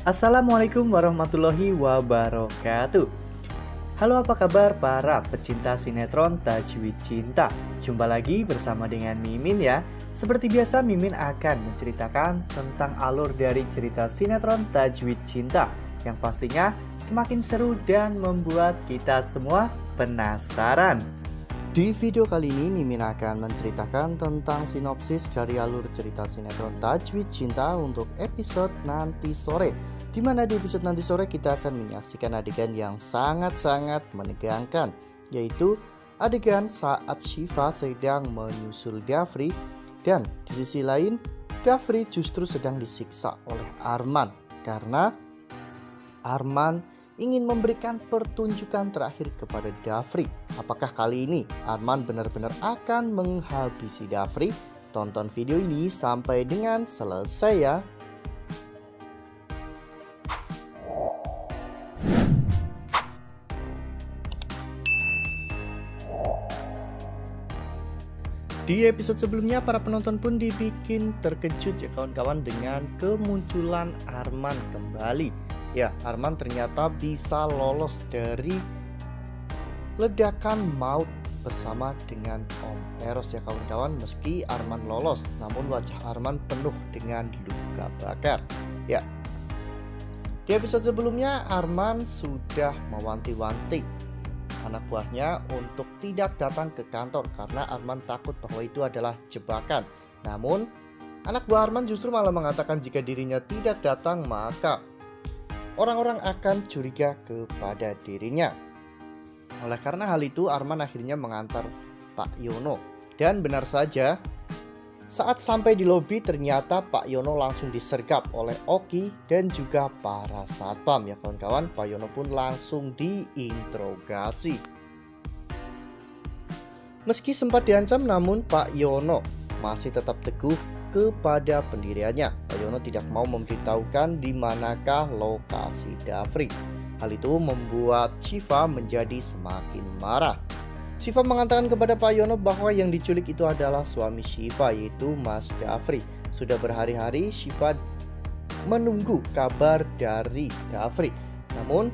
Assalamualaikum warahmatullahi wabarakatuh. Halo, apa kabar para pecinta sinetron Tajwid Cinta? Jumpa lagi bersama dengan Mimin ya. Seperti biasa, Mimin akan menceritakan tentang alur dari cerita sinetron Tajwid Cinta yang pastinya semakin seru dan membuat kita semua penasaran. Di video kali ini, Mimin akan menceritakan tentang sinopsis dari alur cerita sinetron Tajwid Cinta untuk episode nanti sore. Dimana di episode nanti sore kita akan menyaksikan adegan yang sangat-sangat menegangkan, yaitu adegan saat Syifa sedang menyusul Dafri, dan di sisi lain Dafri justru sedang disiksa oleh Arman karena Arman ingin memberikan pertunjukan terakhir kepada Dafri. Apakah kali ini Arman benar-benar akan menghabisi Dafri? Tonton video ini sampai dengan selesai ya. Di episode sebelumnya para penonton pun dibikin terkejut ya kawan-kawan dengan kemunculan Arman kembali. Ya, Arman ternyata bisa lolos dari ledakan maut bersama dengan Om Eros ya kawan-kawan. Meski Arman lolos, namun wajah Arman penuh dengan luka bakar. Ya, di episode sebelumnya Arman sudah mewanti-wanti anak buahnya untuk tidak datang ke kantor karena Arman takut bahwa itu adalah jebakan. Namun anak buah Arman justru malah mengatakan jika dirinya tidak datang maka orang-orang akan curiga kepada dirinya. Oleh karena hal itu Arman akhirnya mengantar Pak Yono. Dan benar saja, saat sampai di lobi ternyata Pak Yono langsung disergap oleh Oki dan juga para satpam ya kawan-kawan. Pak Yono pun langsung diinterogasi. Meski sempat diancam, namun Pak Yono masih tetap teguh kepada pendiriannya. Pak Yono tidak mau memberitahukan di manakah lokasi Dafri. Hal itu membuat Syifa menjadi semakin marah. Syifa mengatakan kepada Pak Yono bahwa yang diculik itu adalah suami Syifa, yaitu Mas Dafri. Sudah berhari-hari Syifa menunggu kabar dari Dafri. Namun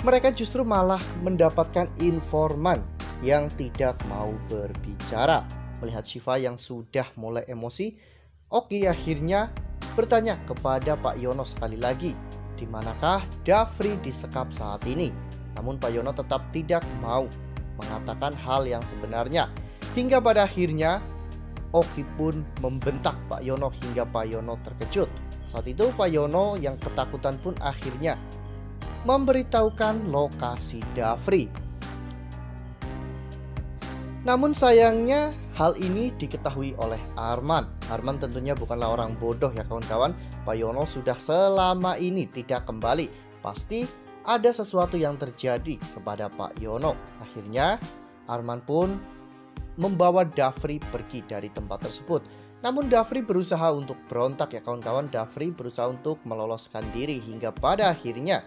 mereka justru malah mendapatkan informan yang tidak mau berbicara. Melihat Syifa yang sudah mulai emosi, Oki akhirnya bertanya kepada Pak Yono sekali lagi, di manakah Dafri disekap saat ini? Namun Pak Yono tetap tidak mau mengatakan hal yang sebenarnya. Hingga pada akhirnya Oki pun membentak Pak Yono hingga Pak Yono terkejut. Saat itu Pak Yono yang ketakutan pun akhirnya memberitahukan lokasi Dafri. Namun sayangnya hal ini diketahui oleh Arman. Arman tentunya bukanlah orang bodoh ya kawan-kawan. Pak Yono sudah selama ini tidak kembali. Pasti ada sesuatu yang terjadi kepada Pak Yono. Akhirnya Arman pun membawa Dafri pergi dari tempat tersebut. Namun Dafri berusaha untuk berontak ya kawan-kawan. Dafri berusaha untuk meloloskan diri hingga pada akhirnya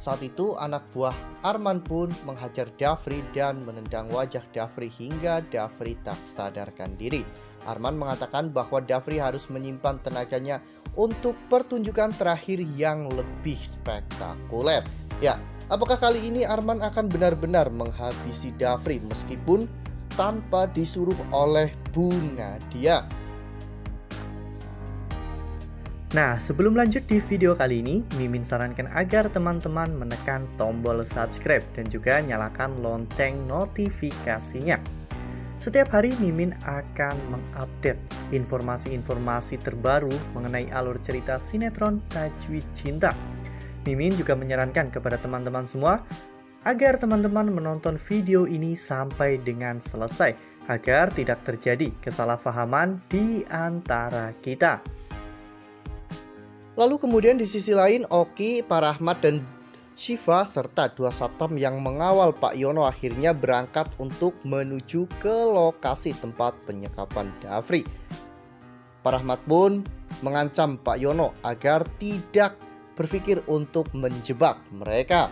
saat itu anak buah Arman pun menghajar Dafri dan menendang wajah Dafri hingga Dafri tak sadarkan diri. Arman mengatakan bahwa Dafri harus menyimpan tenaganya untuk pertunjukan terakhir yang lebih spektakuler. Ya, apakah kali ini Arman akan benar-benar menghabisi Dafri meskipun tanpa disuruh oleh Bu Nadia? Nah, sebelum lanjut di video kali ini, Mimin sarankan agar teman-teman menekan tombol subscribe dan juga nyalakan lonceng notifikasinya. Setiap hari Mimin akan mengupdate informasi-informasi terbaru mengenai alur cerita sinetron Tajwid Cinta. Mimin juga menyarankan kepada teman-teman semua agar teman-teman menonton video ini sampai dengan selesai agar tidak terjadi kesalahpahaman di antara kita. Lalu kemudian di sisi lain Oki, Pak Rahmat dan Syifa serta dua satpam yang mengawal Pak Yono akhirnya berangkat untuk menuju ke lokasi tempat penyekapan Dafri. Pak Rahmat pun mengancam Pak Yono agar tidak berpikir untuk menjebak mereka.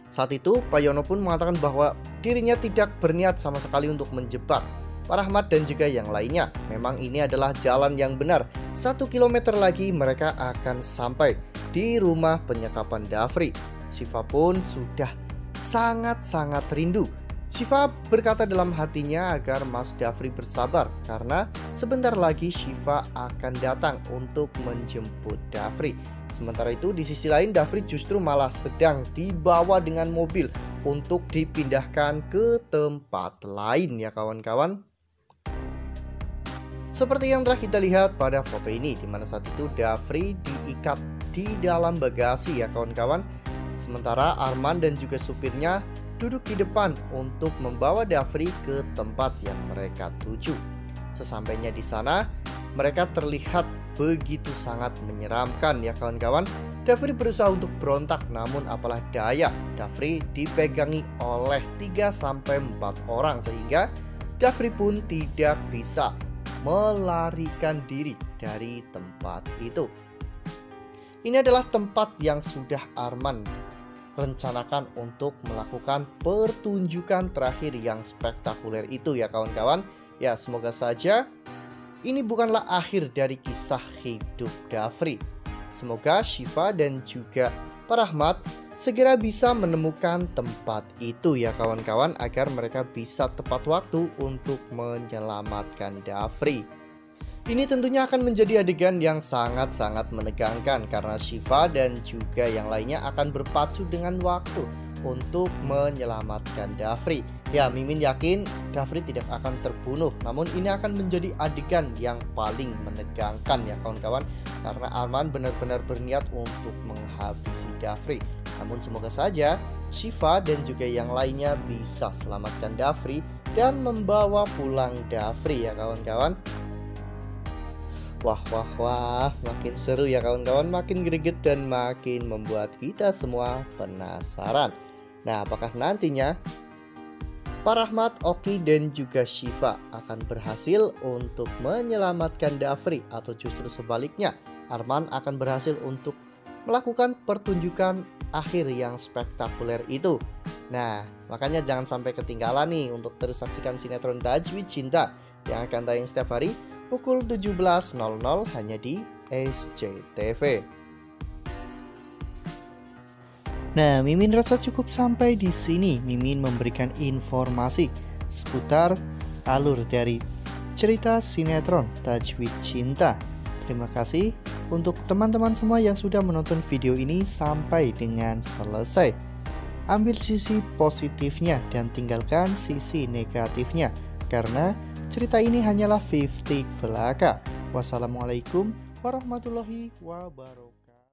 Saat itu Pak Yono pun mengatakan bahwa dirinya tidak berniat sama sekali untuk menjebak. Pak Rahmat dan juga yang lainnya. Memang ini adalah jalan yang benar. 1 kilometer lagi mereka akan sampai di rumah penyekapan Dafri. Syifa pun sudah sangat-sangat rindu. Syifa berkata dalam hatinya agar Mas Dafri bersabar karena sebentar lagi Syifa akan datang untuk menjemput Dafri. Sementara itu di sisi lain Dafri justru malah sedang dibawa dengan mobil untuk dipindahkan ke tempat lain ya kawan-kawan. Seperti yang telah kita lihat pada foto ini, di mana saat itu Dafri diikat di dalam bagasi ya kawan-kawan. Sementara Arman dan juga supirnya duduk di depan untuk membawa Dafri ke tempat yang mereka tuju. Sesampainya di sana, mereka terlihat begitu sangat menyeramkan ya kawan-kawan. Dafri berusaha untuk berontak, namun apalah daya, Dafri dipegangi oleh 3-4 orang sehingga Dafri pun tidak bisa melarikan diri dari tempat itu. Ini adalah tempat yang sudah Arman rencanakan untuk melakukan pertunjukan terakhir yang spektakuler itu ya kawan-kawan. Ya, semoga saja ini bukanlah akhir dari kisah hidup Dafri. Semoga Syifa dan juga Pak Rahmat segera bisa menemukan tempat itu ya kawan-kawan, agar mereka bisa tepat waktu untuk menyelamatkan Dafri. Ini tentunya akan menjadi adegan yang sangat-sangat menegangkan karena Syifa dan juga yang lainnya akan berpacu dengan waktu untuk menyelamatkan Dafri. Ya, Mimin yakin Dafri tidak akan terbunuh, namun ini akan menjadi adegan yang paling menegangkan ya kawan-kawan, karena Arman benar-benar berniat untuk menghabisi Dafri. Namun semoga saja Syifa dan juga yang lainnya bisa selamatkan Dafri dan membawa pulang Dafri ya kawan-kawan. Wah, makin seru ya kawan-kawan, makin greget dan makin membuat kita semua penasaran. Nah, apakah nantinya Pak Rahmat, Oki, dan juga Syifa akan berhasil untuk menyelamatkan Dafri, atau justru sebaliknya Arman akan berhasil untuk melakukan pertunjukan akhir yang spektakuler itu? Nah, makanya jangan sampai ketinggalan nih untuk terus saksikan sinetron Tajwid Cinta yang akan tayang setiap hari pukul 17.00 hanya di SCTV. Nah, Mimin rasa cukup sampai di sini. Mimin memberikan informasi seputar alur dari cerita sinetron Tajwid Cinta. Terima kasih untuk teman-teman semua yang sudah menonton video ini sampai dengan selesai. Ambil sisi positifnya dan tinggalkan sisi negatifnya, karena cerita ini hanyalah 50 belaka. Wassalamualaikum warahmatullahi wabarakatuh.